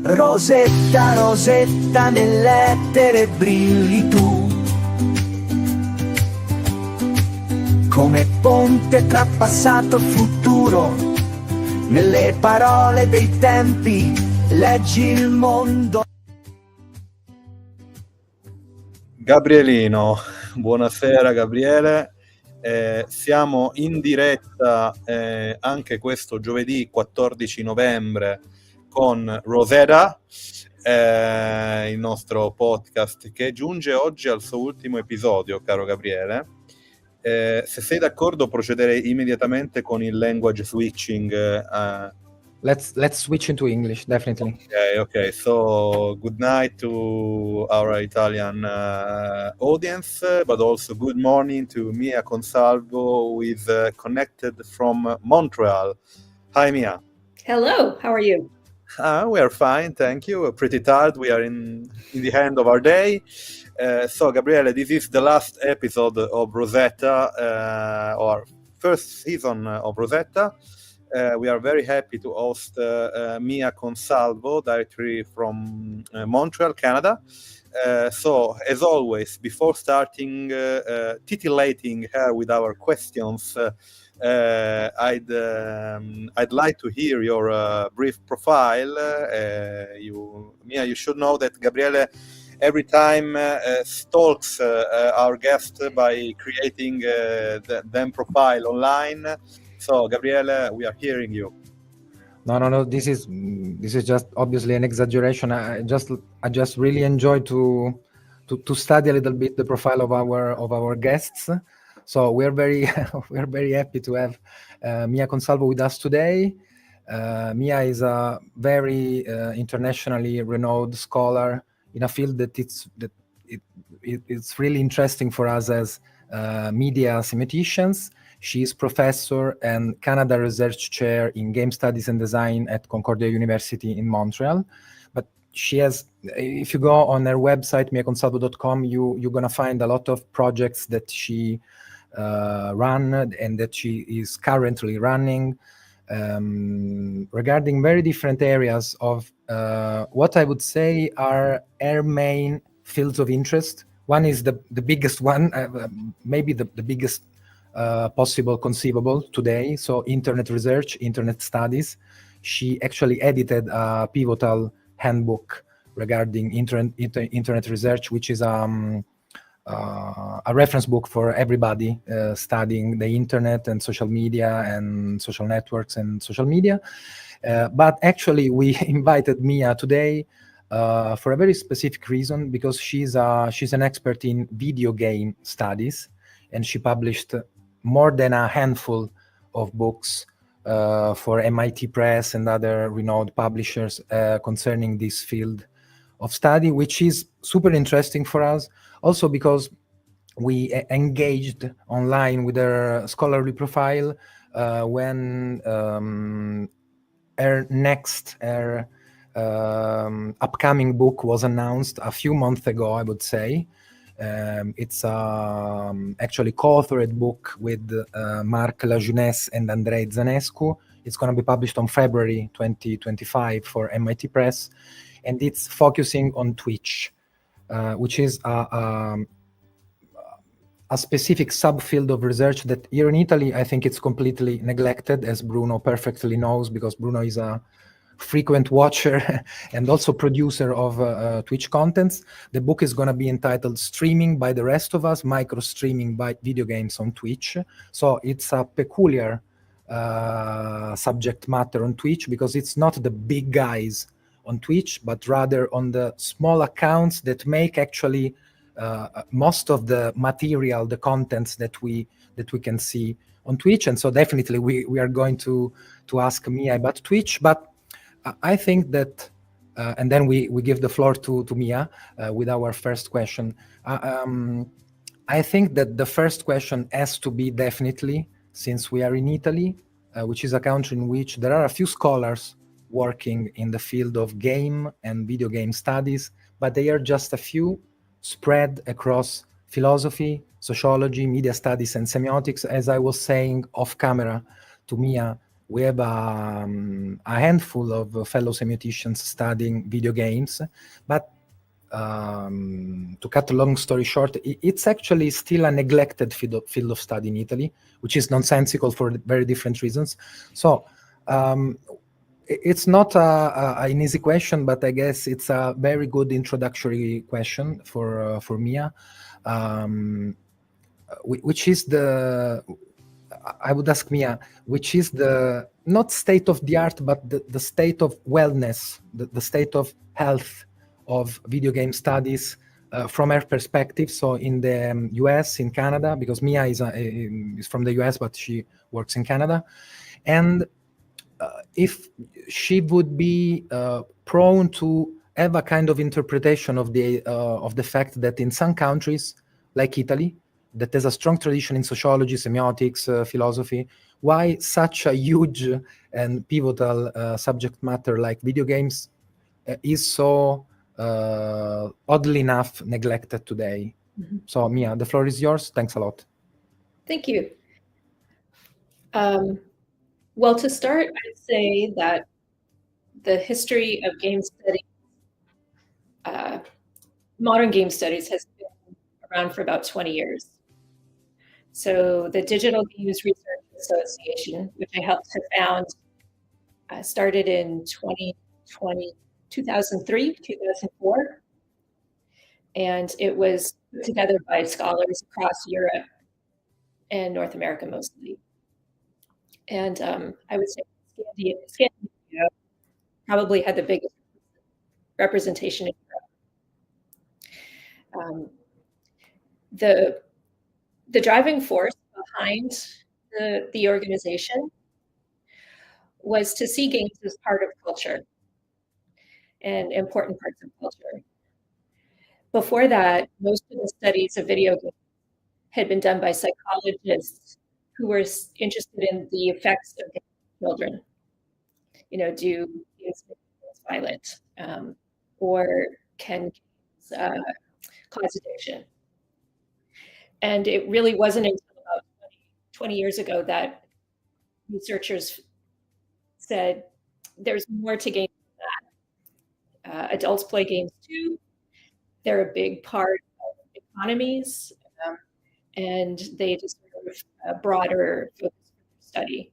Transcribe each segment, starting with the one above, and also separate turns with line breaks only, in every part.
Rosetta, Rosetta, nell'etere brilli tu, come ponte tra passato e futuro, nelle parole dei tempi, leggi il mondo.
Gabrielino, buonasera Gabriele, siamo in diretta anche questo giovedì 14 novembre con Rosetta, il nostro podcast che giunge oggi al suo ultimo episodio, caro Gabriele. Se sei d'accordo procederei immediatamente con il language switching.
Let's switch into English, definitely.
Okay. So good night to our Italian audience, but also good morning to Mia Consalvo, who is connected from Montreal. Hi, Mia.
Hello, how are you?
We are fine, thank you. Pretty tired. We are in the end of our day. So, Gabriele, this is the last episode of Rosetta, our first season of Rosetta. We are very happy to host Mia Consalvo, directly from Montreal, Canada. So, as always, before starting titillating her with our questions, I'd like to hear your brief profile. Mia, you should know that Gabriele every time stalks our guest by creating them profile online. So, Gabriele, we are hearing you.
No. This is just obviously an exaggeration. I just really enjoy to study a little bit the profile of our guests. So we're very happy to have Mia Consalvo with us today. Mia is a very internationally renowned scholar in a field that it's really interesting for us as media semanticians. She is professor and Canada Research Chair in Game Studies and Design at Concordia University in Montreal. But she has, if you go on her website, Consalvo.com, you're going to find a lot of projects that she run and that she is currently running regarding very different areas of what I would say are her main fields of interest. One is the biggest one, maybe the biggest possible conceivable today. So internet research, internet studies. She actually edited a pivotal handbook regarding internet research, which is a reference book for everybody studying the internet and social media and social networks and social media. But actually, we invited Mia today for a very specific reason, because she's an expert in video game studies, and she published more than a handful of books for MIT Press and other renowned publishers concerning this field of study, which is super interesting for us. Also because we engaged online with her scholarly profile when her upcoming book was announced a few months ago, I would say. It's actually co-authored book with Marc Lajeunesse and Andrei Zanescu. It's going to be published on February 2025 for MIT Press, and it's focusing on Twitch, which is a specific subfield of research that here in Italy, I think it's completely neglected, as Bruno perfectly knows, because Bruno is a frequent watcher and also producer of Twitch contents. The book is going to be entitled Streaming by the Rest of Us, Micro Streaming by Video Games on Twitch. So it's a peculiar subject matter on Twitch, because it's not the big guys on Twitch, but rather on the small accounts that make actually most of the material, the contents that we can see on Twitch. And so definitely we are going to ask Mia about Twitch, but I think that and then we give the floor to Mia with our first question. I think that the first question has to be definitely, since we are in Italy, which is a country in which there are a few scholars working in the field of game and video game studies, but they are just a few spread across philosophy, sociology, media studies, and semiotics. As I was saying off camera to Mia, we have a handful of fellow semioticians studying video games, but to cut a long story short, it's actually still a neglected field of study in Italy, which is nonsensical for very different reasons. So it's not an easy question, but I guess it's a very good introductory question for Mia, which is I would ask Mia, which is the not state of the art, but the state of wellness, the state of health of video game studies from her perspective. So in the US, in Canada, because Mia is from the US, but she works in Canada. And if she would be prone to have a kind of interpretation of the fact that in some countries, like Italy, that has a strong tradition in sociology, semiotics, philosophy, why such a huge and pivotal subject matter like video games is so oddly enough neglected today.
Mm-hmm.
So Mia, the floor is yours. Thanks a lot.
Thank you. Well, to start, I'd say that the history of game studies, modern game studies, has been around for about 20 years. So the Digital Games Research Association, which I helped to found, started in 2003, 2004. And it was put together by scholars across Europe and North America mostly. And I would say Scandinavia probably had the biggest representation in Europe. The driving force behind the organization was to see games as part of culture and important parts of culture. Before that, most of the studies of video games had been done by psychologists who were interested in the effects of games on children. You know, do games make kids violent, or can games cause addiction? And it really wasn't until about 20 years ago that researchers said there's more to games than that. Adults play games too. They're a big part of economies, and they deserve a broader focus for study.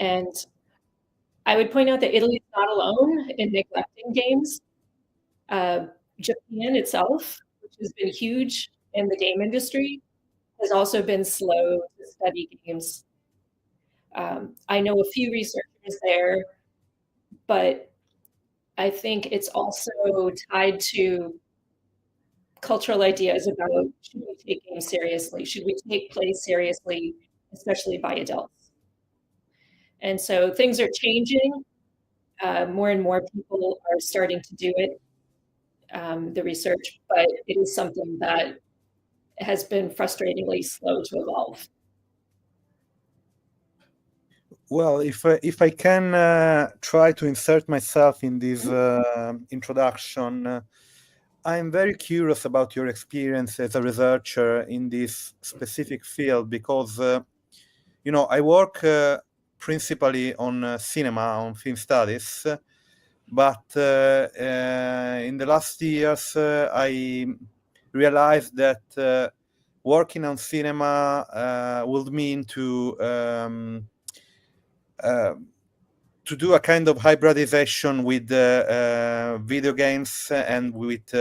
And I would point out that Italy is not alone in neglecting games. Japan itself, which has been huge in the game industry, has also been slow to study games. I know a few researchers there, but I think it's also tied to cultural ideas about, should we take games seriously? Should we take play seriously, especially by adults? And so things are changing. More and more people are starting to do it, the research, but it is something that has been frustratingly slow to evolve.
Well, if I can try to insert myself in this introduction, I'm very curious about your experience as a researcher in this specific field because, I work principally on cinema, on film studies, but in the last years I realized that working on cinema would mean to do a kind of hybridization with video games and with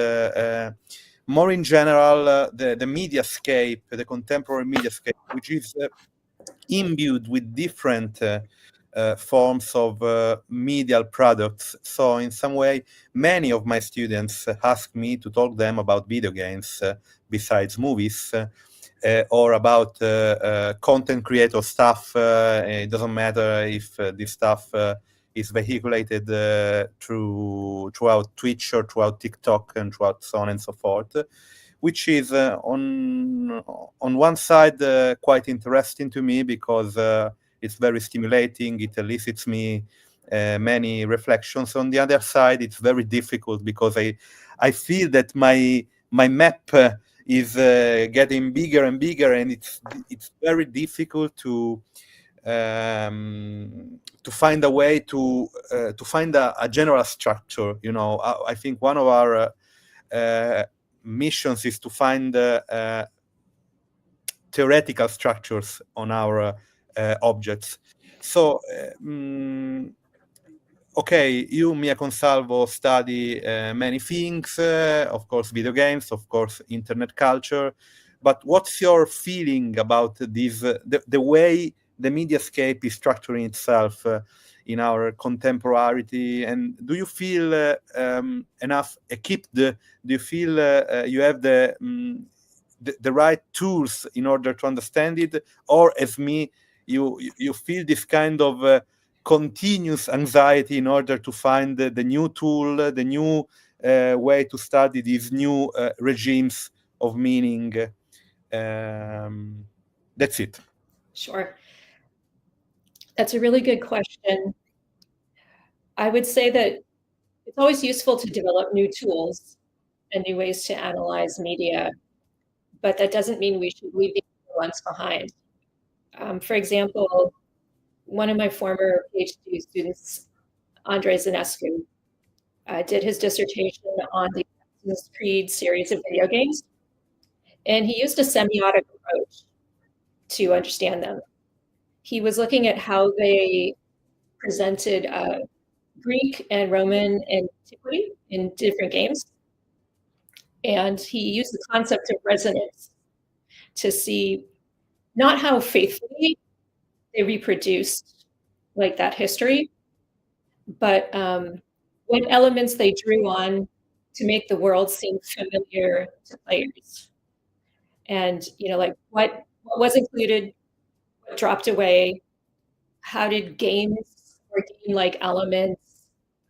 more in general the mediascape, the contemporary mediascape, which is imbued with different forms of medial products. So in some way, many of my students ask me to talk them about video games besides movies. Or about content creator stuff. It doesn't matter if this stuff is vehiculated throughout Twitch or throughout TikTok and throughout so on and so forth, which is on one side quite interesting to me because it's very stimulating. It elicits me many reflections. On the other side, it's very difficult because I feel that my map is getting bigger and bigger, and it's very difficult to find a way to find a general structure. I think one of our missions is to find theoretical structures on our objects. So, okay, you, Mia Consalvo, study many things, of course, video games, of course, internet culture. But what's your feeling about this, the way the mediascape is structuring itself in our contemporaneity? And do you feel enough equipped? Do you feel you have the right tools in order to understand it? Or as me, you feel this kind of continuous anxiety in order to find the new tool, the new way to study these new regimes of meaning? That's it.
Sure. That's a really good question. I would say that it's always useful to develop new tools and new ways to analyze media, but that doesn't mean we should leave the other ones behind. For example, one of my former PhD students, Andre Zanescu, did his dissertation on the Assassin's Creed series of video games, and he used a semiotic approach to understand them. He was looking at how they presented Greek and Roman antiquity in different games, and he used the concept of resonance to see not how faithfully they reproduced like that history, but what elements they drew on to make the world seem familiar to players. And like what was included, what dropped away, how did games or game-like elements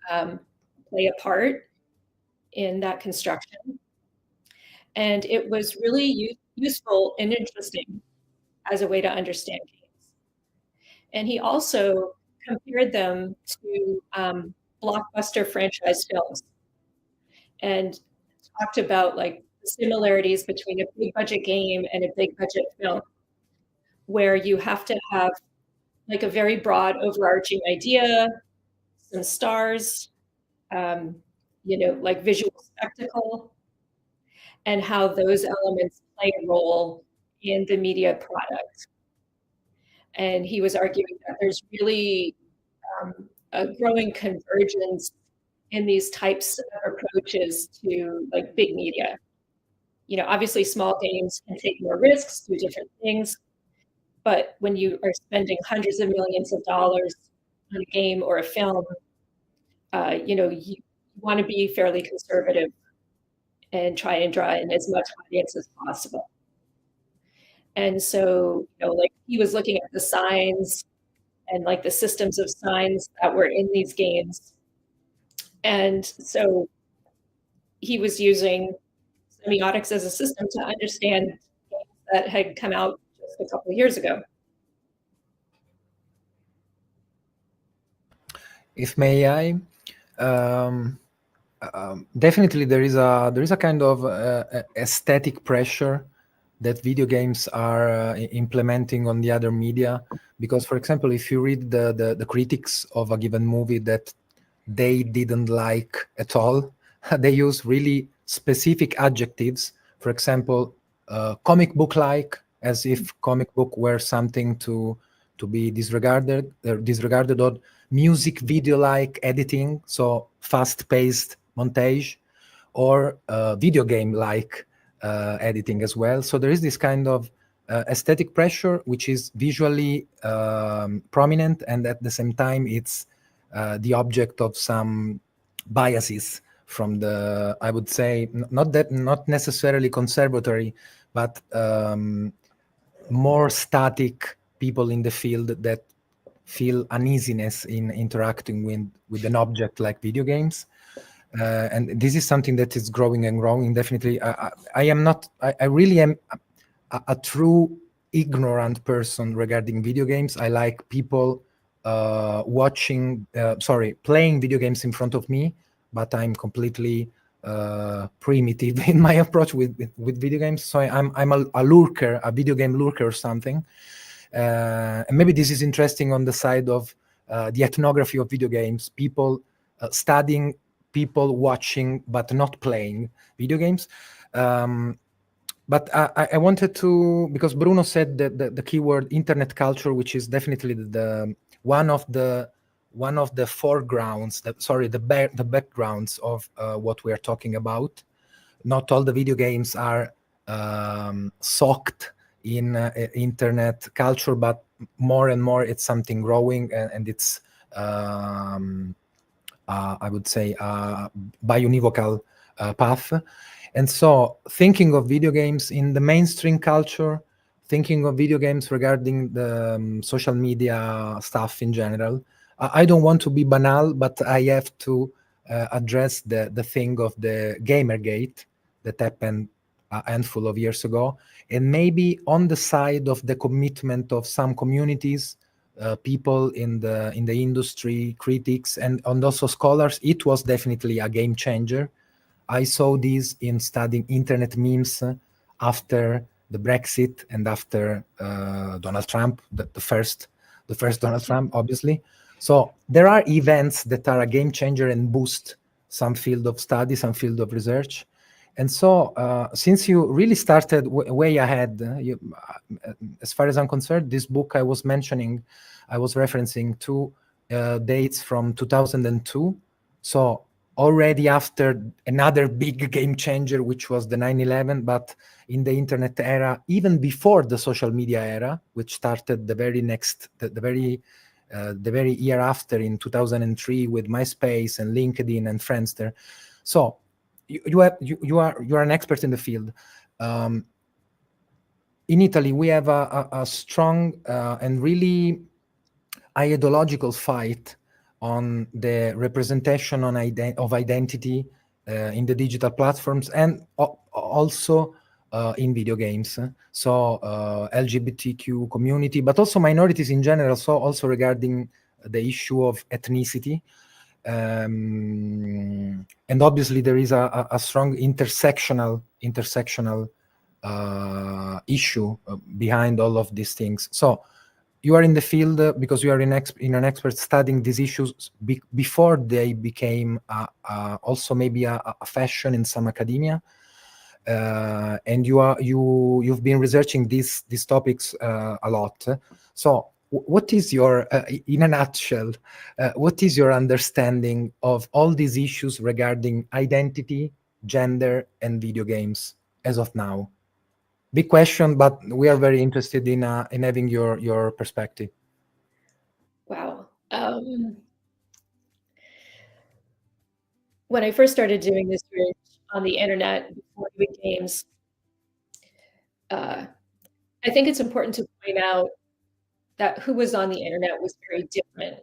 play a part in that construction. And it was really useful and interesting as a way to understand games. And he also compared them to blockbuster franchise films and talked about like the similarities between a big budget game and a big budget film, where you have to have like a very broad overarching idea, some stars, like visual spectacle, and how those elements play a role in the media product. And he was arguing that there's really a growing convergence in these types of approaches to like big media. Obviously small games can take more risks, do different things, but when you are spending hundreds of millions of dollars on a game or a film, you want to be fairly conservative and try and draw in as much audience as possible. And so, like he was looking at the signs and like the systems of signs that were in these games. And so he was using semiotics as a system to understand games that had come out just a couple of years ago.
If may I, definitely there is a kind of aesthetic pressure that video games are implementing on the other media, because, for example, if you read the critics of a given movie that they didn't like at all, they use really specific adjectives. For example, comic book like, as if comic book were something to be disregarded, or music video like editing, so fast-paced montage, or video game like editing as well. So there is this kind of aesthetic pressure which is visually prominent, and at the same time it's the object of some biases from the, I would say, not necessarily conservatory, but more static people in the field that feel uneasiness in interacting with an object like video games. And this is something that is growing and growing. Definitely, I really am a true ignorant person regarding video games. I like people playing video games in front of me, but I'm completely primitive in my approach with video games. So I'm a lurker, a video game lurker or something. And maybe this is interesting on the side of the ethnography of video games, people studying, people watching but not playing video games. But I wanted to, because Bruno said that the keyword internet culture, which is definitely the one of the foregrounds, the backgrounds of what we are talking about. Not all the video games are soaked in internet culture, but more and more it's something growing, and it's I would say biunivocal path. And so thinking of video games in the mainstream culture, thinking of video games regarding the social media stuff in general, I don't want to be banal, but I have to address the thing of the Gamergate that happened a handful of years ago. And maybe on the side of the commitment of some communities, people in the industry, critics, and also scholars, it was definitely a game changer. I saw this in studying internet memes after the Brexit and after Donald Trump, the first Donald Trump, obviously. So there are events that are a game changer and boost some field of study, some field of research. And so since you really started way ahead, as far as I'm concerned, this book I was referencing to dates from 2002. So already after another big game changer, which was the 9/11, but in the internet era, even before the social media era, which started the very year after in 2003 with MySpace and LinkedIn and Friendster. So you are an expert in the field. In Italy, we have a strong and really ideological fight on the representation of identity in the digital platforms, and also in video games. So LGBTQ community, but also minorities in general. So also regarding the issue of ethnicity. And obviously there is a strong intersectional issue behind all of these things. So you are in the field because you are an expert studying these issues before they became also maybe a fashion in some academia, and you've been researching these topics a lot. So what is your in a nutshell, what is your understanding of all these issues regarding identity, gender, and video games as of now? Big question, but we are very interested in having your perspective.
Wow. When I first started doing this research on the internet before doing games, I think it's important to point out that who was on the internet was very different.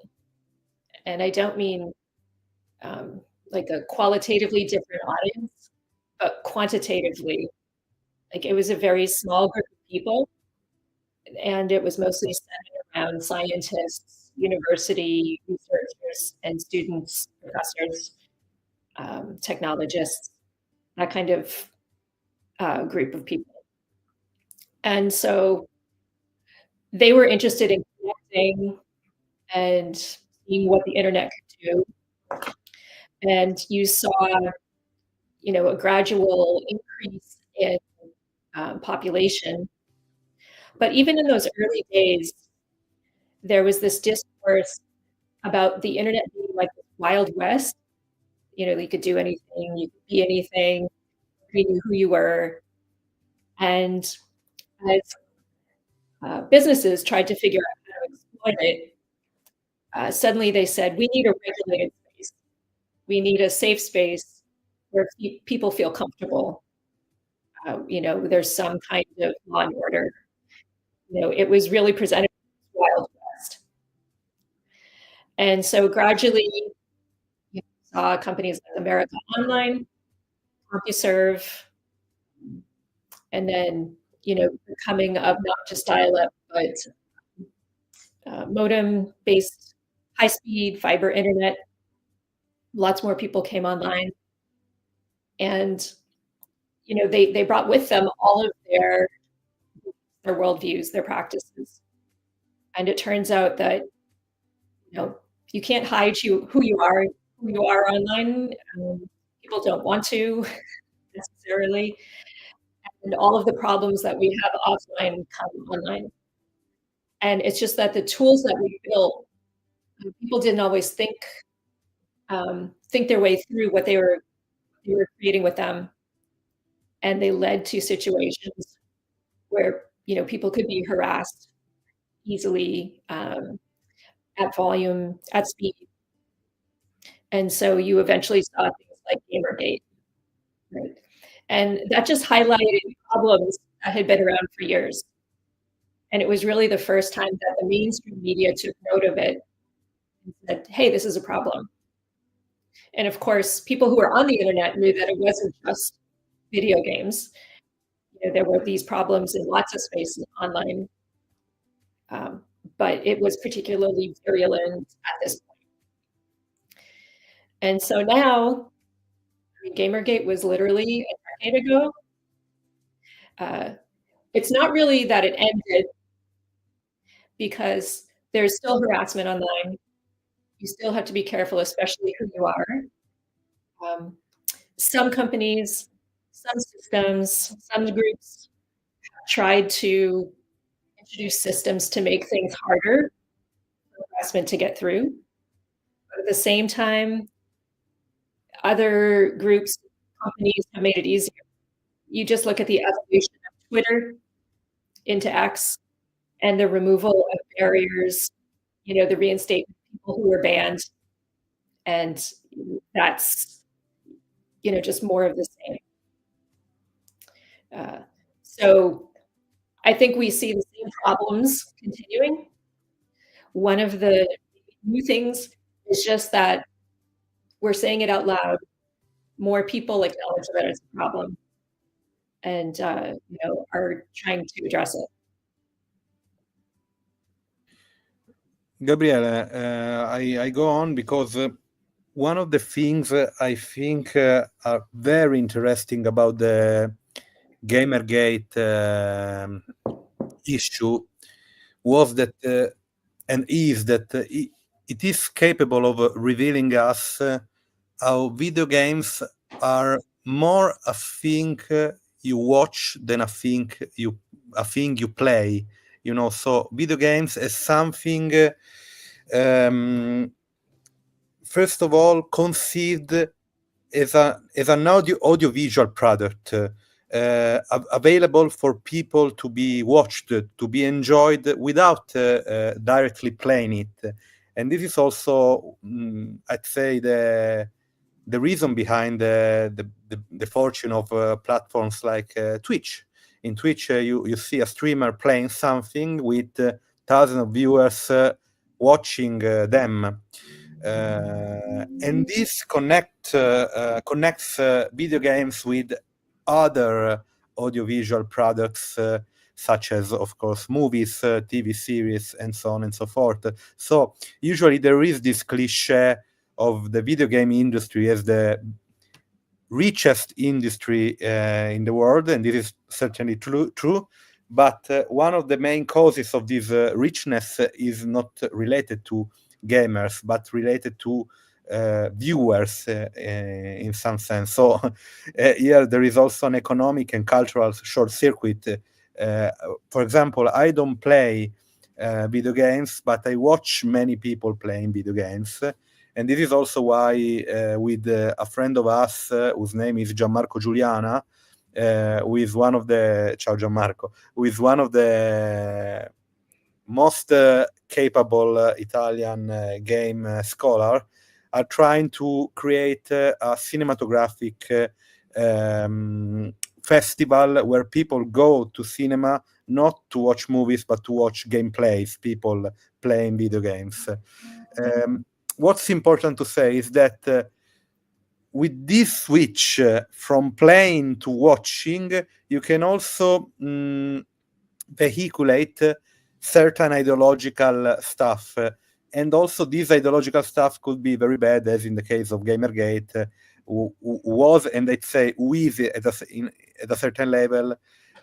And I don't mean like a qualitatively different audience, but quantitatively. Like it was a very small group of people, and it was mostly centered around scientists, university researchers, and students, professors, technologists, that kind of group of people. And so they were interested in connecting and seeing what the internet could do. And you saw, a gradual increase in population. But even in those early days, there was this discourse about the internet being like the Wild West. You could do anything, you could be anything, you knew who you were. And as businesses tried to figure out how to exploit it, suddenly they said, we need a regulated space. We need a safe space where people feel comfortable. There's some kind of law and order. It was really presented as Wild West. And so gradually, you saw companies like America Online, CompuServe, and then, the coming of not just dial-up, but modem-based high-speed fiber internet. Lots more people came online, and they brought with them all of their worldviews, their practices. And it turns out that you can't hide who you are online. People don't want to necessarily, and all of the problems that we have offline come online. And it's just that the tools that we built, people didn't always think their way through what they were creating with them, and they led to situations where people could be harassed easily, at volume, at speed. And so you eventually saw things like Gamergate, right? And that just highlighted problems that had been around for years. And it was really the first time that the mainstream media took note of it and said, hey, this is a problem. And of course, people who were on the internet knew that it wasn't just video games. There were these problems in lots of spaces online. But it was particularly virulent at this point. And so now, Gamergate was literally a decade ago. It's not really that it ended, because there's still harassment online. You still have to be careful, especially who you are. Some companies, some systems, some groups have tried to introduce systems to make things harder for harassment to get through. But at the same time, other groups, companies have made it easier. You just look at the evolution of Twitter into X and the removal of barriers, the reinstatement of people who were banned. And that's, just more of the same. So I think we see the same problems continuing. One of the new things is just that we're saying it out loud. More people acknowledge that it's a problem and are trying to address it.
Gabriele, I go on because one of the things I think are very interesting about the Gamergate issue was that and is that it is capable of revealing us how video games are more a thing you watch than a thing you play. So video games as something first of all conceived as an audiovisual product available for people to be watched, to be enjoyed without directly playing it. And this is also, I'd say, the reason behind the fortune of platforms like Twitch. In Twitch, you see a streamer playing something with thousands of viewers watching them. And this connects video games with other audiovisual products, such as, of course, movies, TV series, and so on and so forth. So usually there is this cliche of the video game industry as the richest industry in the world, and this is certainly true. But one of the main causes of this richness is not related to gamers, but related to viewers in some sense. So here there is also an economic and cultural short circuit. For example, I don't play video games, but I watch many people playing video games. And this is also why with a friend of us whose name is Gianmarco Giuliana, who is one of the ciao Gianmarco, who is one of the most capable Italian game scholar, are trying to create a cinematographic festival where people go to cinema not to watch movies but to watch gameplays, people playing video games. what's important to say is that with this switch from playing to watching, you can also vehiculate certain ideological stuff. And also this ideological stuff could be very bad, as in the case of Gamergate, who was, and I'd say who is at a certain level,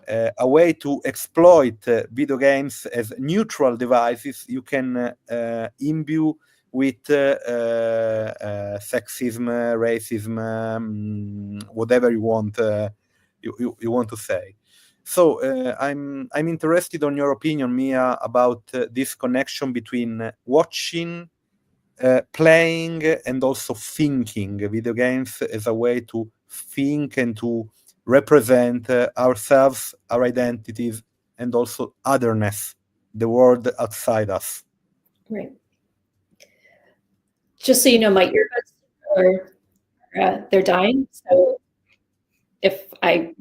a way to exploit video games as neutral devices you can imbue with sexism, racism, whatever you want you want to say. So I'm interested on your opinion, Mia, about this connection between watching, playing, and also thinking video games as a way to think and to represent ourselves, our identities, and also otherness, the world outside us.
Right. Just so you know, my earbuds they're dying. So if I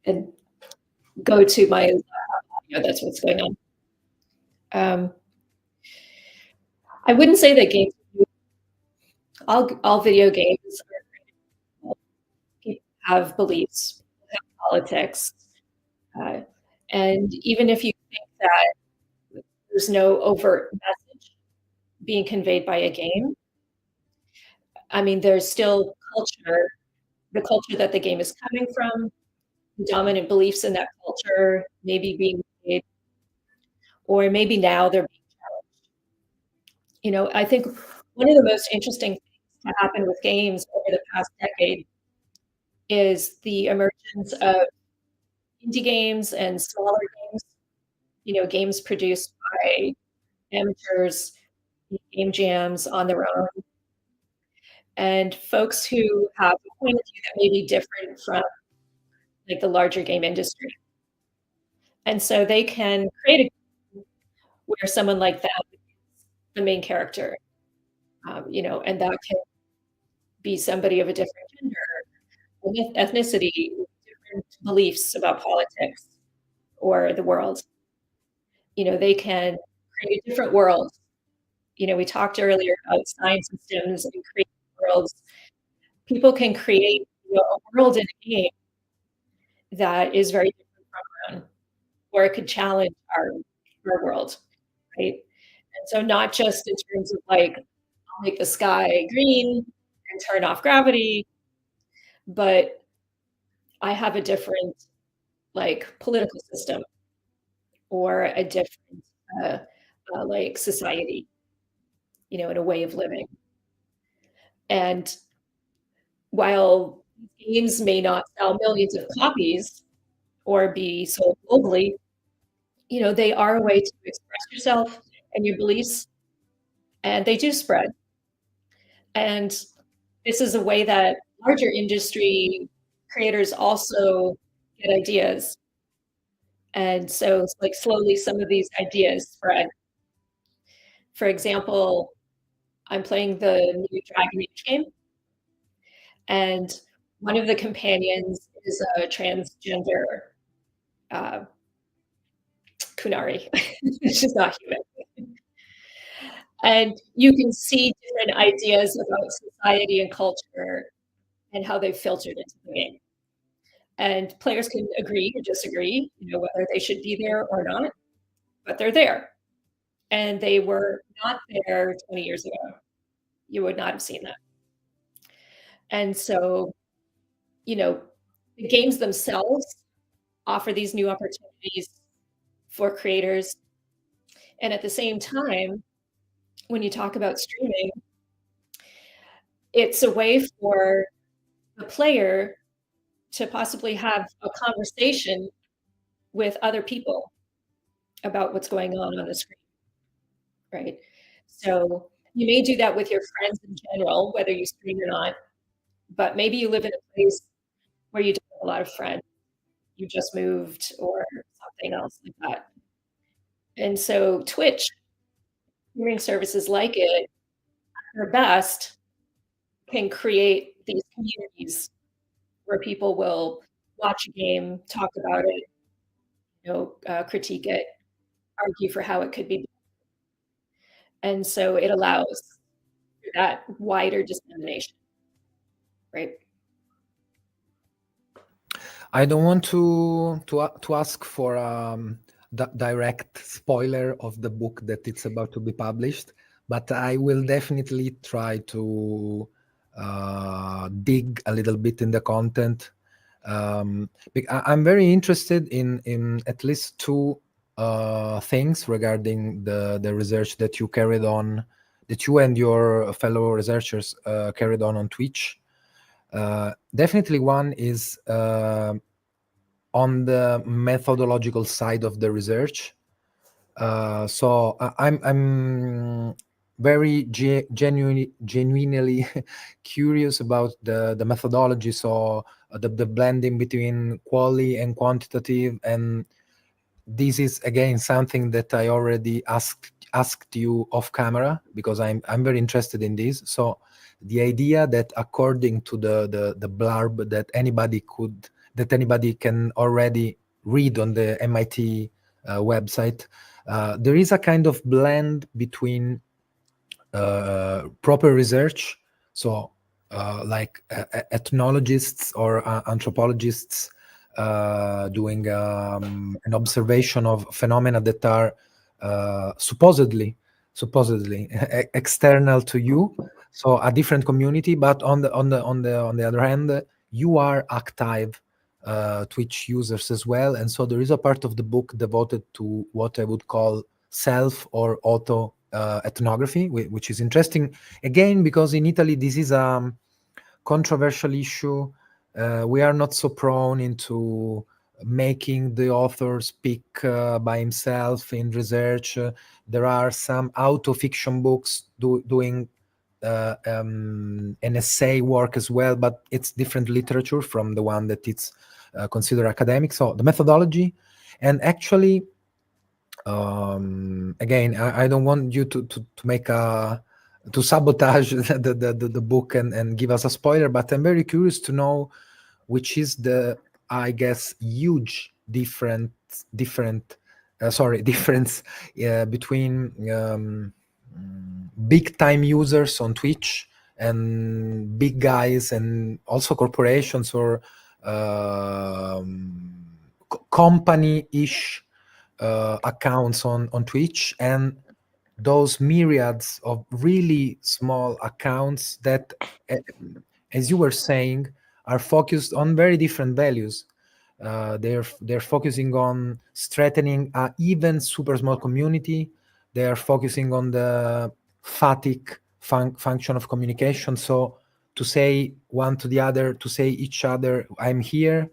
and go to my audio, that's what's going on. I wouldn't say that games, all video games have beliefs, have politics, and even if you think that there's no overt message being conveyed by a game, I mean, there's still culture, the culture that the game is coming from, dominant beliefs in that culture, maybe being made, or maybe now they're being challenged. I think one of the most interesting things to happen with games over the past decade is the emergence of indie games and smaller games, games produced by amateurs, game jams on their own, and folks who have a point of view that may be different from like the larger game industry. And so they can create a game where someone like that is the main character, and that can be somebody of a different gender, with ethnicity, with different beliefs about politics or the world. They can create a different world. We talked earlier about science systems and creating worlds. People can create a world in a game that is very different from our own, or it could challenge our world, right? And so not just in terms of like, I'll make the sky green and turn off gravity, but I have a different like political system or a different like society, in a way of living. And while games may not sell millions of copies or be sold globally, they are a way to express yourself and your beliefs, and they do spread. And this is a way that larger industry creators also get ideas. And so it's like slowly some of these ideas spread. For example, I'm playing the new Dragon Age game, and one of the companions is a transgender Kunari. She's not human. And you can see different ideas about society and culture and how they've filtered into the game. And players can agree or disagree, whether they should be there or not, but they're there. And they were not there 20 years ago. You would not have seen that. And so, the games themselves offer these new opportunities for creators. And at the same time, when you talk about streaming, it's a way for the player to possibly have a conversation with other people about what's going on the screen, right? So you may do that with your friends in general, whether you stream or not, but maybe you live in a place where you don't have a lot of friends, you just moved or something else like that. And so Twitch, streaming services like it, at their best, can create these communities where people will watch a game, talk about it, critique it, argue for how it could be. And so it allows that wider dissemination, right?
I don't want to ask for direct spoiler of the book that it's about to be published, but I will definitely try to dig a little bit in the content. I'm very interested in at least two things regarding the research that you carried on, that you and your fellow researchers carried on Twitch. Definitely one is on the methodological side of the research. So I'm very genuinely curious about the methodology. So the blending between quality and quantitative, and this is again something that I already asked you off camera, because I'm very interested in this. So the idea that according to the blurb that anybody can already read on the MIT website, there is a kind of blend between proper research, so like ethnologists or anthropologists doing an observation of phenomena that are supposedly external to you, so a different community. But on the other hand, you are active Twitch users as well, and so there is a part of the book devoted to what I would call self or auto ethnography, which is interesting again because in Italy this is a controversial issue. We are not so prone into making the author speak by himself in research. There are some auto-fiction books doing an essay work as well, but it's different literature from the one that it's considered academic. So the methodology, and actually, again, I don't want you to make to sabotage the book and give us a spoiler, but I'm very curious to know which is the, I guess, huge difference between big time users on Twitch and big guys and also corporations or company-ish accounts on Twitch, and those myriads of really small accounts that, as you were saying, are focused on very different values. They're focusing on strengthening an even super small community. They are focusing on the fatigue function of communication. So to say one to the other, to say each other, I'm here.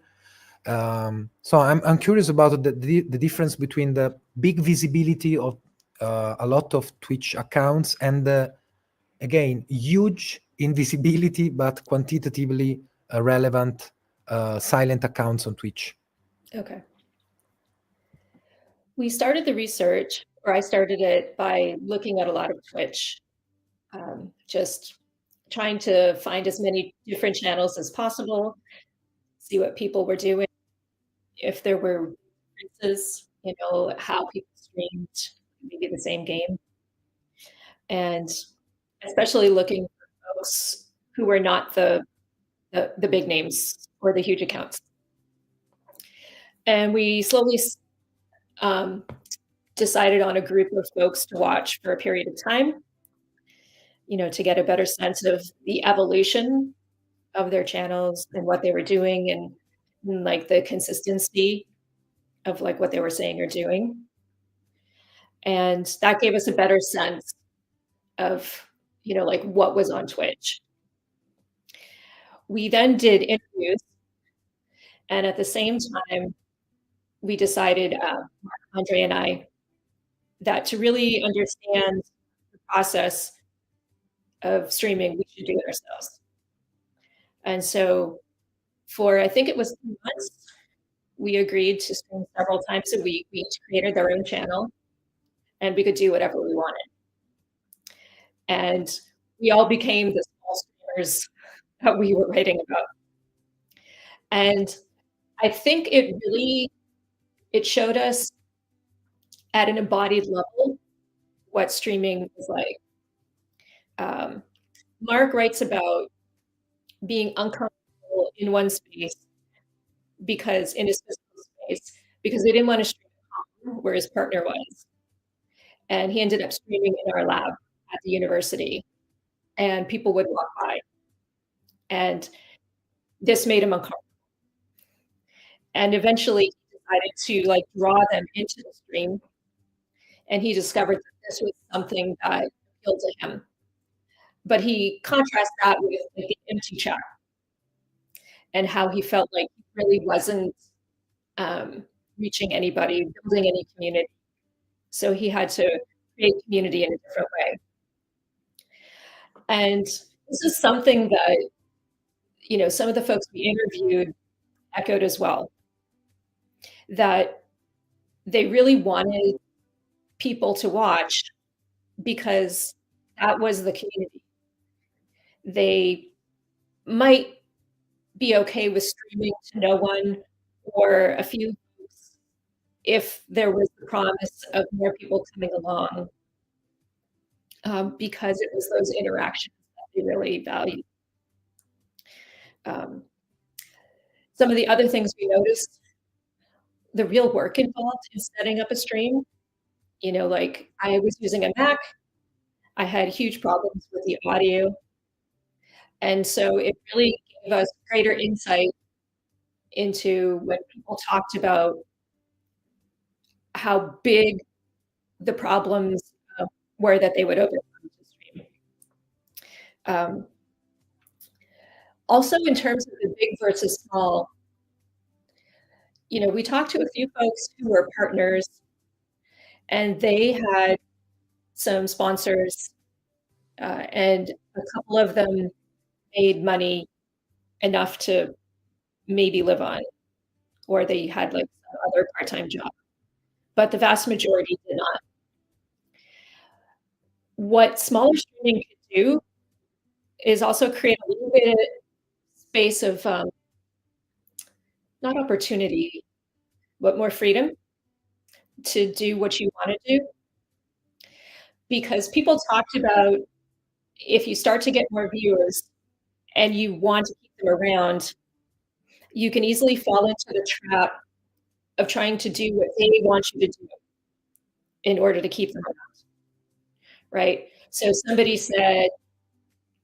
So I'm curious about the difference between the big visibility of a lot of Twitch accounts and the, again, huge invisibility but quantitatively relevant silent accounts on Twitch.
Okay. We started the research, or I started it by looking at a lot of Twitch, just trying to find as many different channels as possible, see what people were doing, if there were differences, how people streamed maybe the same game. And especially looking for folks who were not the big names or the huge accounts. And we slowly decided on a group of folks to watch for a period of time, to get a better sense of the evolution of their channels and what they were doing and like the consistency of like what they were saying or doing. And that gave us a better sense of, like what was on Twitch. We then did interviews, and at the same time, we decided, Mark, Andre and I, that to really understand the process of streaming, we should do it ourselves. And so for, I think it was 2 months, we agreed to stream several times a week. We each created our own channel, and we could do whatever we wanted. And we all became the small streamers that we were writing about. And I think it showed us at an embodied level what streaming is like. Mark writes about being uncomfortable in one space because in his physical space, because they didn't want to stream at home where his partner was. And he ended up streaming in our lab at the university, and people would walk by. And this made him uncomfortable. And eventually he decided to like draw them into the stream. And he discovered that this was something that appealed to him. But he contrasts that with like the empty chat and how he felt like he really wasn't reaching anybody, building any community. So he had to create community in a different way. And this is something that, you know, some of the folks we interviewed echoed as well, that they really wanted people to watch because that was the community. They might be okay with streaming to no one or a few folks if there was the promise of more people coming along, because it was those interactions that they really valued. Some of the other things we noticed, the real work involved in setting up a stream. You know, like I was using a Mac, I had huge problems with the audio. And so it really gave us greater insight into when people talked about how big the problems were that they would overcome to stream. Also, in terms of the big versus small, you know, we talked to a few folks who were partners, and they had some sponsors, and a couple of them made money enough to maybe live on, or they had like some other part-time job, but the vast majority did not. What smaller streaming could do is also create a little bit of space of not opportunity, but more freedom to do what you want to do. Because people talked about if you start to get more viewers and you want to keep them around, you can easily fall into the trap of trying to do what they want you to do in order to keep them around, right? So somebody said,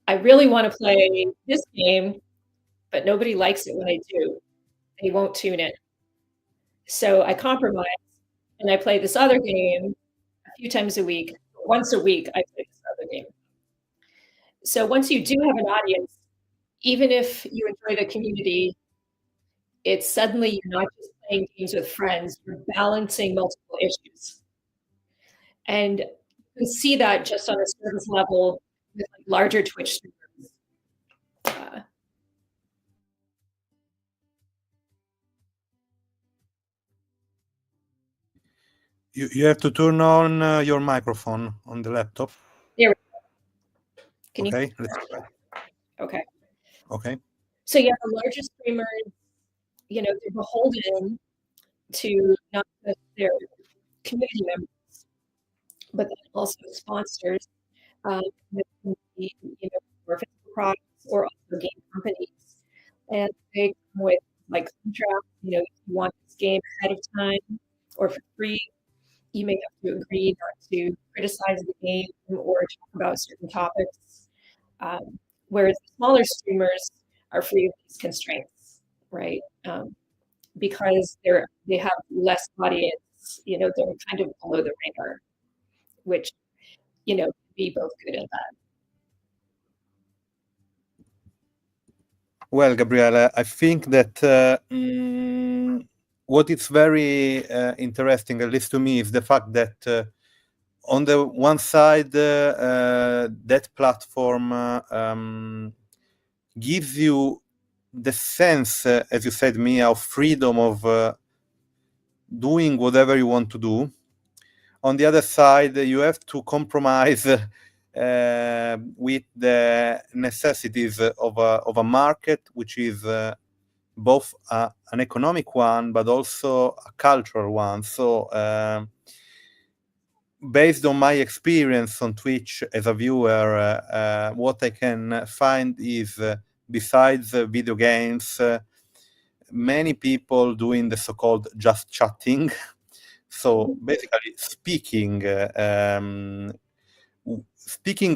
I really want to play this game, but nobody likes it when I do. They won't tune in. So I compromise and I play this other game a few times a week. Once a week, I play this other game. So once you do have an audience, even if you enjoy the community, it's suddenly you're not just playing games with friends, you're balancing multiple issues. And you can see that just on a service level with like larger Twitch streamers.
You have to turn on your microphone on the laptop.
There we go. Can
Okay,
you?
let's try.
Okay.
Okay.
So yeah, the larger streamers, you know, they're beholden to not just their community members, but then also sponsors, with the, you know, or physical products or also game companies. And they come with like contracts, you know, if you want this game ahead of time or for free, you may have to agree not to criticize the game or talk about certain topics. Whereas the smaller streamers are free of these constraints, right? Because they have less audience, you know, they're kind of below the radar, which, you know, can be both good and bad.
Well, Gabriele, I think that what is very interesting, at least to me, is the fact that on the one side, that platform gives you the sense, as you said, Mia, of freedom of doing whatever you want to do. On the other side, you have to compromise with the necessities of a market, which is both an economic one, but also a cultural one. So based on my experience on Twitch as a viewer, what I can find is, besides video games, many people doing the so-called just chatting. So basically speaking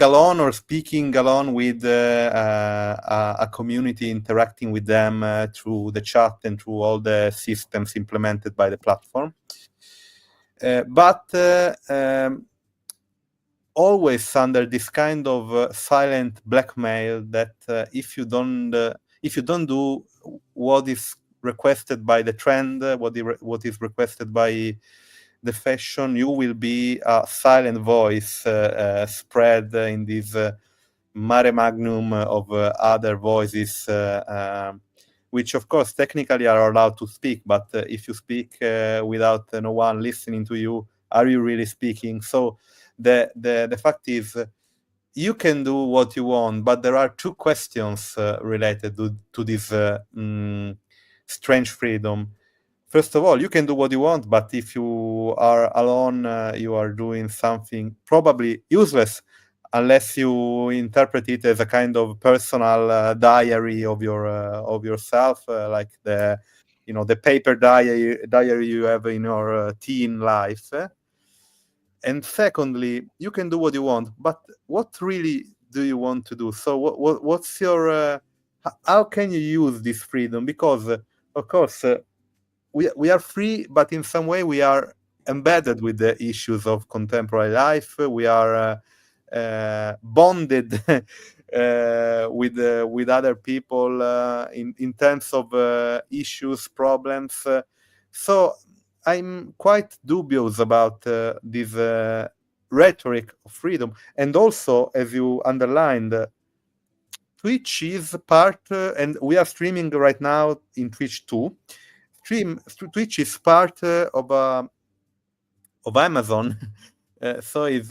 alone or speaking alone with a community, interacting with them through the chat and through all the systems implemented by the platform. But always under this kind of silent blackmail that if you don't do what is requested by the trend, what is requested by the fashion, you will be a silent voice spread in this mare magnum of other voices, which of course technically are allowed to speak, but if you speak without no one listening to you, are you really speaking? So the fact is, you can do what you want, but there are two questions related to this strange freedom. First of all, you can do what you want, but if you are alone, you are doing something probably useless, unless you interpret it as a kind of personal diary of yourself, like the paper diary you have in your teen life. And secondly, you can do what you want, but what really do you want to do? So what's your how can you use this freedom? Because of course we are free, but in some way we are embedded with the issues of contemporary life. We are bonded with other people in terms of issues, problems. So I'm quite dubious about this rhetoric of freedom. And also, as you underlined, Twitch is part, and we are streaming right now in Twitch too. Twitch is part of Amazon, so it's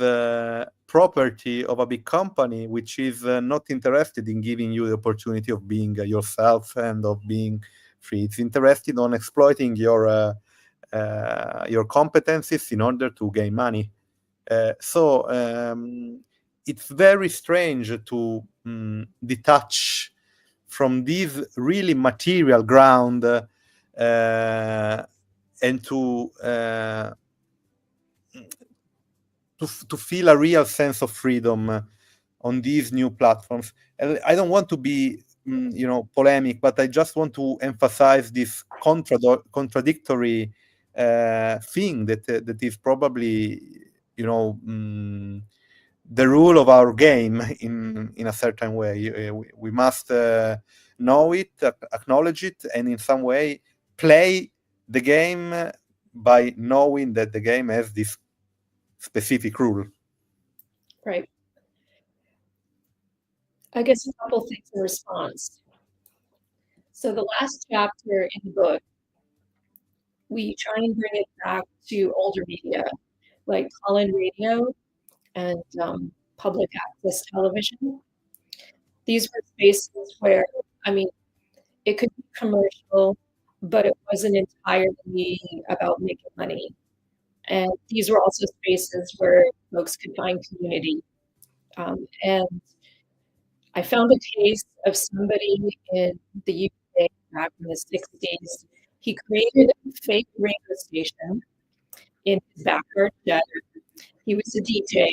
property of a big company which is not interested in giving you the opportunity of being yourself and of being free. It's interested on exploiting your competencies in order to gain money. So it's very strange to detach from this really material ground and to feel a real sense of freedom on these new platforms. And I don't want to be polemic, but I just want to emphasize this contradictory thing that is probably the rule of our game in a certain way. We must know it, acknowledge it, and in some way play the game by knowing that the game has this specific rule.
Right. I guess a couple things in response. So the last chapter in the book, we try and bring it back to older media, like call-in radio and public access television. These were spaces where, it could be commercial, but it wasn't entirely about making money. And these were also spaces where folks could find community. And I found a case of somebody in the UK back in the 60s. He created a fake radio station in his backyard shed. He was a DJ,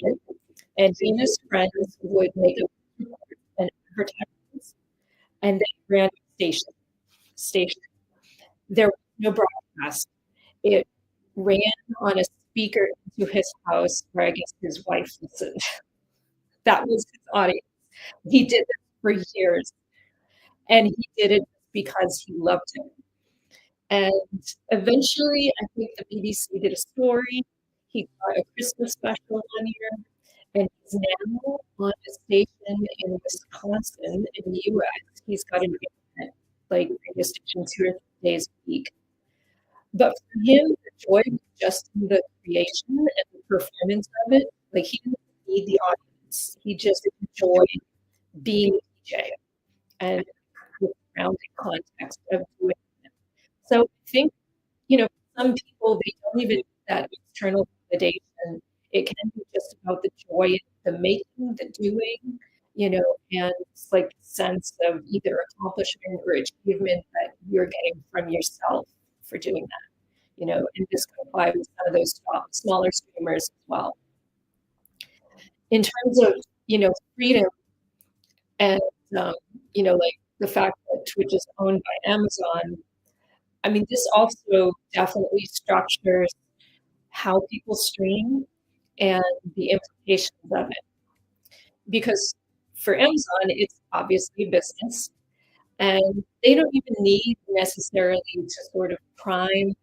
and he and his friends would make an advertisement, and they ran a station. There was no broadcast. It ran on a speaker into his house where I guess his wife listened. That was his audience. He did this for years, and he did it because he loved it. And eventually, I think the BBC did a story. He got a Christmas special one year, and he's now on a station in Wisconsin in the US. He's got an internet, like radio station 2 or 3 days a week. But for him, the joy was just in the creation and the performance of it. Like, he didn't need the audience. He just enjoyed being a DJ and the surrounding context of doing it. So I think, some people, they don't even need that external validation. It can be just about the joy of the making, the doing, and it's like a sense of either accomplishment or achievement that you're getting from yourself for doing that, and this can apply with some of those smaller streamers as well. In terms of, freedom and, like the fact that Twitch is owned by Amazon, I mean, this also definitely structures how people stream and the implications of it. Because for Amazon, it's obviously a business, and they don't even need necessarily to sort of prime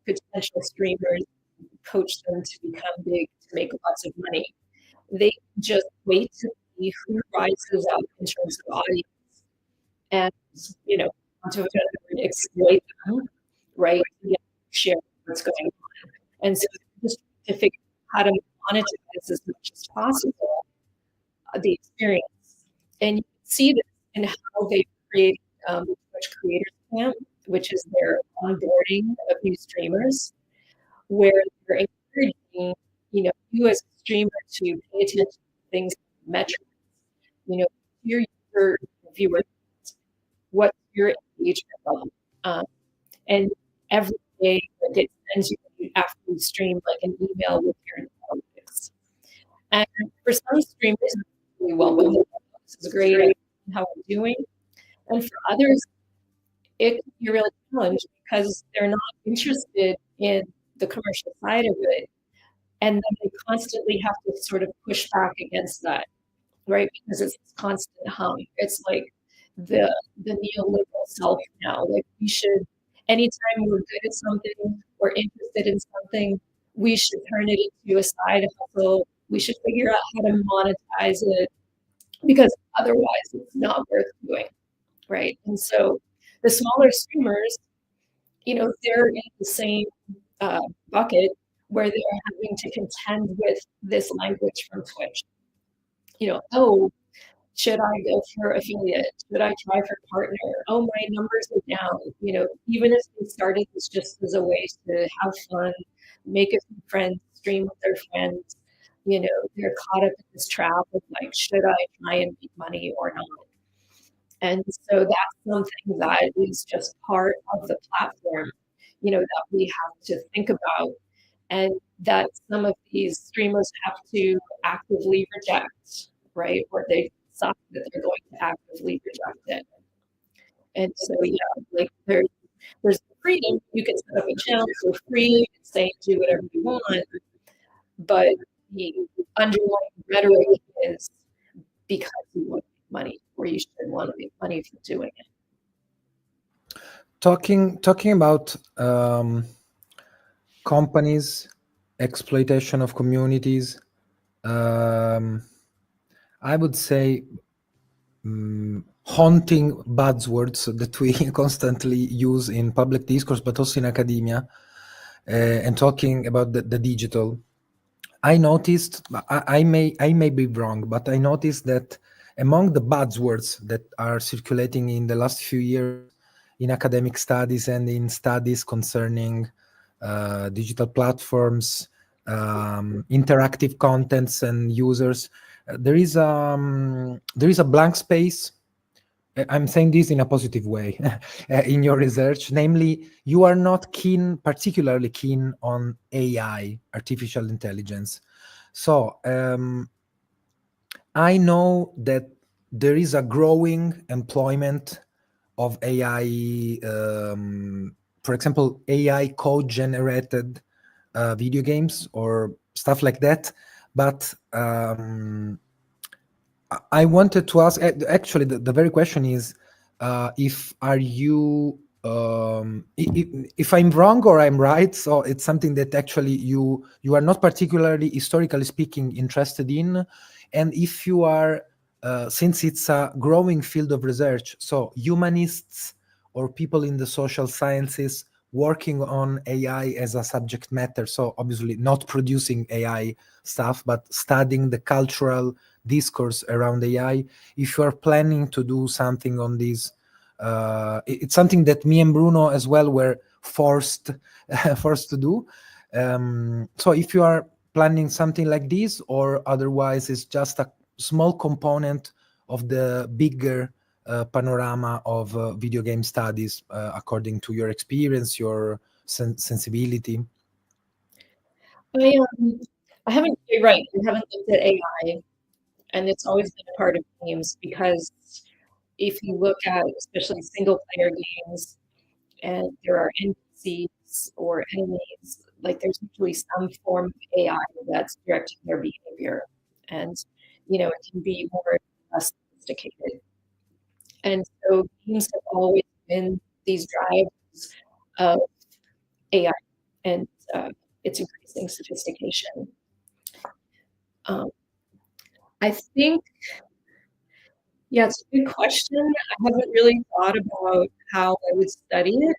potential streamers, coach them to become big, to make lots of money. They just wait to see who rises up in terms of audience and, to exploit them, right? To share what's going on. And so just to figure out how to monetize as much as possible the experience. And you can see this in how they create the Twitch Creators Camp, which is their onboarding of new streamers, where they're encouraging, you as a streamer to pay attention to things like metrics, your viewer, what's your engagement level, and every day it sends you after you stream like an email with your analytics. And for some streamers, it's really well, this is great, how I'm doing, and for others, it can be really challenging because they're not interested in the commercial side of it, and then they constantly have to sort of push back against that, right? Because it's this constant hum. It's like the neoliberal self now. Like we should, anytime we're good at something or interested in something, we should turn it into a side hustle. We should figure out how to monetize it because otherwise it's not worth doing, right? And so the smaller streamers, they're in the same bucket where they're having to contend with this language from Twitch. Oh, should I go for affiliate? Should I try for partner? Oh, my numbers are down. Even if they started this just as a way to have fun, make a few friends, stream with their friends, they're caught up in this trap of like, should I try and make money or not? And so that's something that is just part of the platform, that we have to think about, and that some of these streamers have to actively reject, right? Or they decide that they're going to actively reject it. And so, like there's the freedom. You can set up a channel for free, you can say do whatever you want, but the underlying rhetoric is because you want to make money, or you should want to make money for doing it.
Talking about companies, exploitation of communities, I would say haunting buzzwords that we constantly use in public discourse, but also in academia, and talking about the digital. I noticed, I may be wrong, but I noticed that among the buzzwords that are circulating in the last few years in academic studies and in studies concerning digital platforms, interactive contents and users, there is a blank space. I'm saying this in a positive way in your research, namely, you are not particularly keen on AI, artificial intelligence. So I know that there is a growing employment of AI, for example, AI code-generated video games or stuff like that. But I wanted to ask, actually, the very question is, if I'm wrong or I'm right. So it's something that actually you are not particularly, historically speaking, interested in, and if you are, since it's a growing field of research, so humanists or people in the social sciences working on AI as a subject matter, so obviously not producing AI stuff, but studying the cultural discourse around AI, if you are planning to do something on this, it's something that me and Bruno as well were forced to do. So if you are planning something like this, or otherwise it's just a small component of the bigger panorama of video game studies, according to your experience, your sensibility?
I haven't. You're right. I haven't looked at AI, and it's always been a part of games because if you look at especially single player games, and there are NPCs or enemies, like there's usually some form of AI that's directing their behavior, and it can be more or less sophisticated. And so games have always been these drives of AI and its increasing sophistication. I think, yeah, it's a good question. I haven't really thought about how I would study it,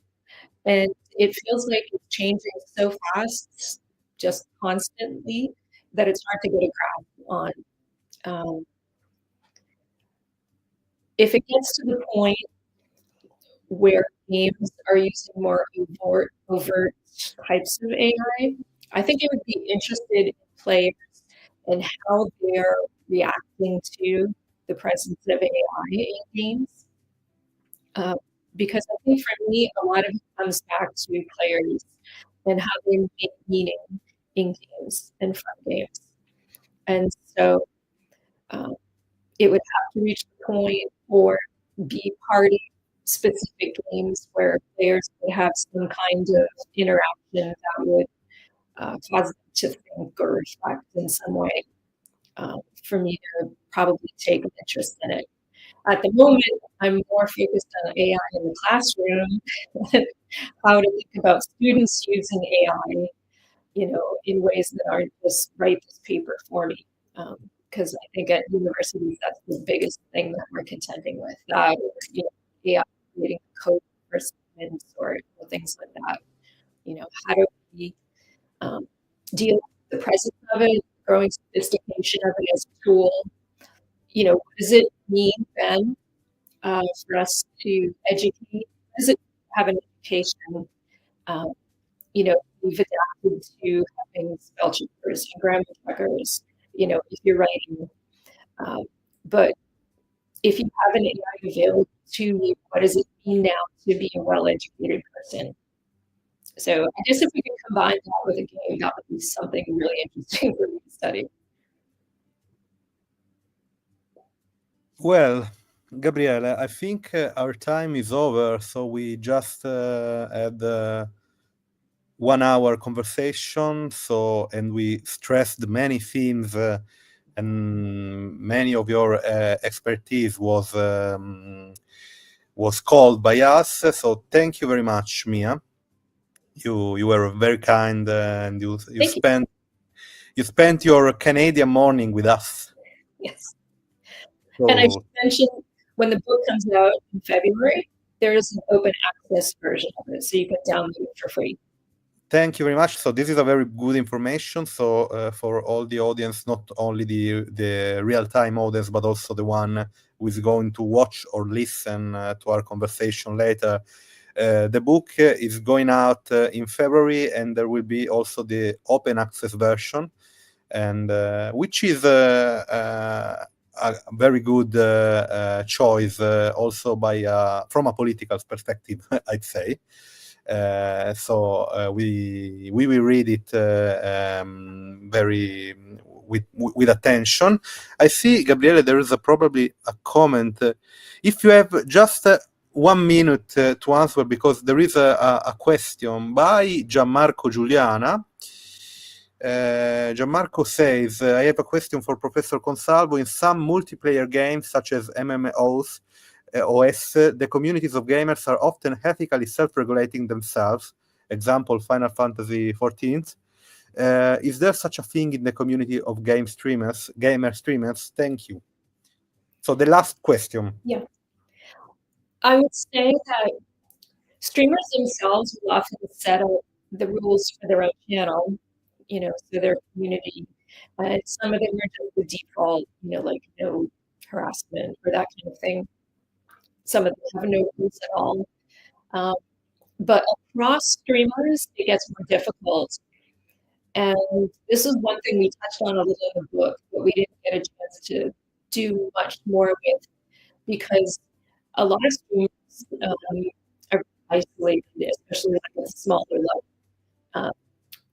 and it feels like it's changing so fast, just constantly, that it's hard to get a grasp on. If it gets to the point where games are using more overt types of AI, I think I would be interested in players and how they're reacting to the presence of AI in games. Because I think for me, a lot of it comes back to players and how they make meaning in games and from games. And so it would have to reach the point or be part of specific games where players would have some kind of interaction that would cause them to think or reflect in some way for me to probably take an interest in it. At the moment, I'm more focused on AI in the classroom, how to think about students using AI, in ways that aren't just write this paper for me. Because I think at universities, that's the biggest thing that we're contending with. AI creating code for students or things like that. How do we deal with the presence of it, growing sophistication of it as a tool? What does it mean then for us to educate? What does it have an education? We've adapted to having spell checkers and grammar checkers, if you're writing. But if you have an AI available to you, what does it mean now to be a well-educated person? So I guess if we could combine that with a game, that would be something really interesting for me to study.
Well, Gabriele, I think our time is over, so we just had 1 hour conversation. And we stressed many themes, and many of your expertise was called by us. So thank you very much, Mia. You were very kind, and you spent your Canadian morning with us.
Yes.
So,
and I should mention, when the book comes out in February, there is an open access version of it, so you can download it for free.
Thank you very much. So this is a very good information. So for all the audience, not only the real-time audience, but also the one who is going to watch or listen to our conversation later. The book is going out in February, and there will be also the open access version, and which is a very good choice, also from a political perspective, I'd say. So we will read it very with attention. I see, Gabriele, there is probably a comment. If you have just 1 minute to answer, because there is a question by Gianmarco Giuliana. Gianmarco says, I have a question for Professor Consalvo. In some multiplayer games, such as MMOs, OS, the communities of gamers are often ethically self-regulating themselves. Example, Final Fantasy XIV. Is there such a thing in the community of gamer streamers? Thank you. So the last question.
Yeah. I would say that streamers themselves will often set up the rules for their own channel, so their community. And some of them are just the default, like no harassment or that kind of thing. Some of them have no rules at all. But across streamers, it gets more difficult. And this is one thing we touched on a little in the book, but we didn't get a chance to do much more with, because a lot of streamers are isolated, especially like at a smaller level.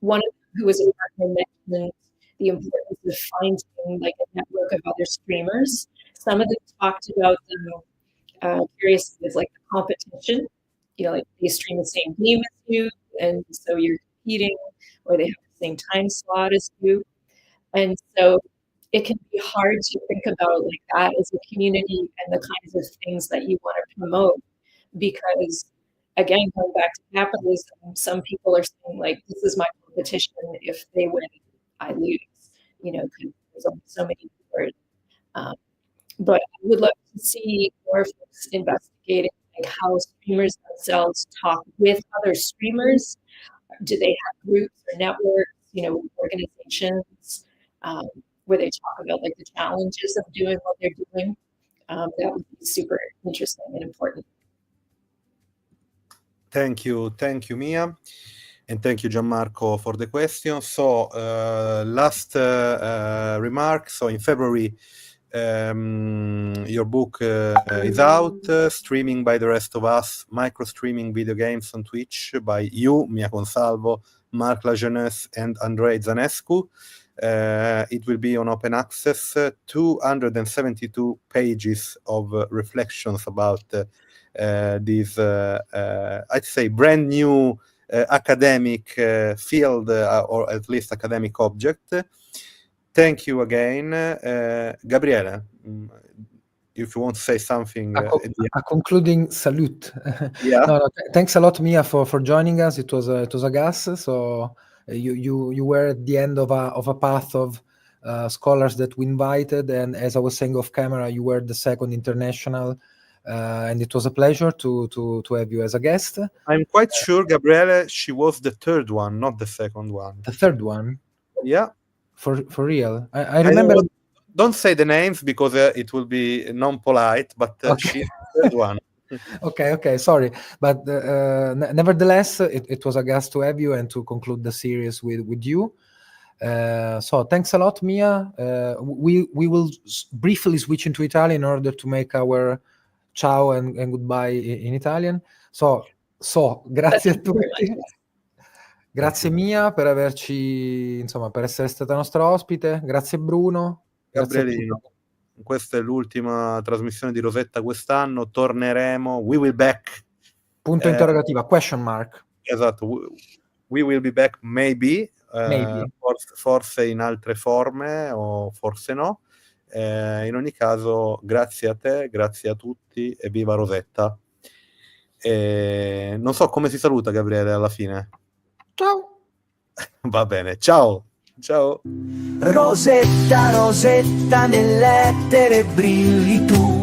One of them, who was a partner, mentioned the importance of finding like a network of other streamers. Some of them talked about them curious as like the competition, like they stream the same game as you, and so you're competing, or they have the same time slot as you. And so it can be hard to think about like that as a community and the kinds of things that you want to promote, because again, going back to capitalism, some people are saying like, this is my competition. If they win, I lose, because there's only so many viewers. But I would love to see more folks investigating like how streamers themselves talk with other streamers. Do they have groups or networks, organizations, where they talk about like the challenges of doing what they're doing? That would be super interesting and important.
Thank you, Mia, and thank you, Gianmarco, for the question. So, last remark. So, in February, your book is out, Streaming by the Rest of Us, Micro-Streaming Video Games on Twitch, by you, Mia Consalvo, Marc Lajeunesse, and Andrei Zanescu. It will be on open access, 272 pages of reflections about this, I'd say, brand new academic field, or at least academic object. Thank you again. Gabriele, if you want to say something.
A concluding salute.
Yeah.
No, thanks a lot, Mia, for joining us. It was a gas. So you were at the end of a path of scholars that we invited, and as I was saying off camera, you were the second international, and it was a pleasure to have you as a guest.
I'm quite sure, Gabriele, she was the third one, not the second one.
The third one?
Yeah.
For real? I remember.
Don't say the names because it will be non-polite, but she's the third one.
Okay, sorry. But nevertheless, it was a gas to have you and to conclude the series with you. So thanks a lot, Mia. We will briefly switch into Italian in order to make our ciao and goodbye in Italian. So grazie a tutti. Grazie Mia per averci, per essere stata nostra ospite. Grazie Bruno.
Gabrielino, questa è l'ultima trasmissione di Rosetta quest'anno. Torneremo. We will back.
Punto interrogativa, question mark.
Esatto. We will be back maybe. Forse in altre forme o forse no. In ogni caso, grazie a te, grazie a tutti e viva Rosetta. Non so come si saluta, Gabriele, alla fine.
Ciao.
Va bene, ciao.
Rosetta, Rosetta, nell'etere brilli tu.